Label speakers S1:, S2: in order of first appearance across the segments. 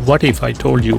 S1: What if I told you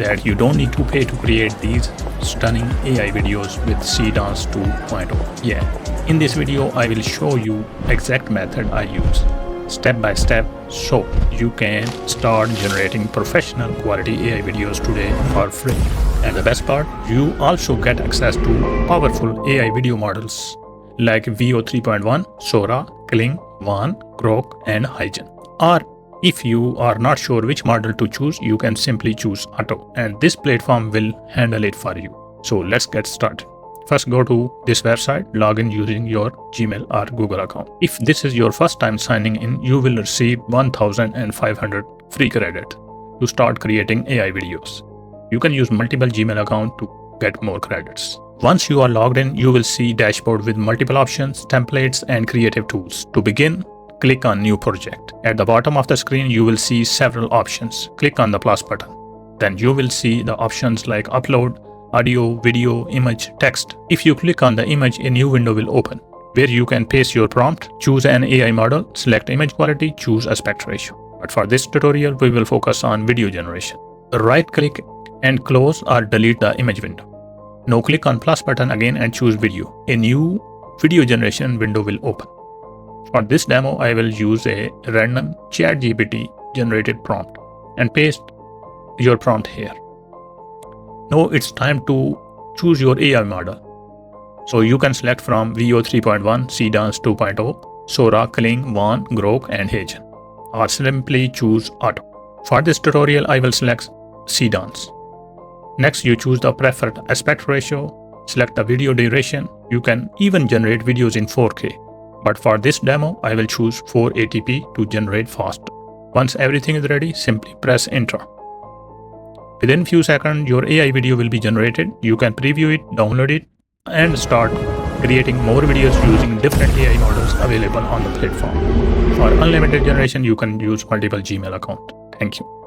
S1: that you don't need to pay to create these stunning AI videos with Seedance 2.0? Yeah, in this video I will show you exact method I use step by step so you can start generating professional quality AI videos today for free. And the best part, you also get access to powerful AI video models like VO 3.1, Sora, Kling, Grok and HeyGen. Or if you are not sure which model to choose, you can simply choose Auto and this platform will handle it for you. So let's get started. First, go to this website, log in using your Gmail or Google account. If this is your first time signing in, you will receive 1,500 free credit to start creating AI videos. You can use multiple Gmail accounts to get more credits. Once you are logged in, you will see dashboard with multiple options, templates, and creative tools. To begin, click on New Project. At the bottom of the screen, you will see several options. Click on the plus button. Then you will see the options like Upload, Audio, Video, Image, Text. If you click on the image, a new window will open where you can paste your prompt, choose an AI model, select image quality, choose aspect ratio. But for this tutorial, we will focus on video generation. Right-click and close or delete the image window. Now click on plus button again and choose video. A new video generation window will open. For this demo, I will use a random ChatGPT generated prompt and paste your prompt here. Now it's time to choose your AI model. So you can select from VO 3.1, Seedance 2.0, Sora, Kling, Grok and HeyGen. Or simply choose Auto. For this tutorial, I will select Seedance. Next, you choose the preferred aspect ratio, select the video duration. You can even generate videos in 4K. But for this demo, I will choose 480p to generate fast. Once everything is ready, simply press enter. Within few seconds, your AI video will be generated. You can preview it, download it, and start creating more videos using different AI models available on the platform. For unlimited generation, you can use multiple Gmail accounts. Thank you.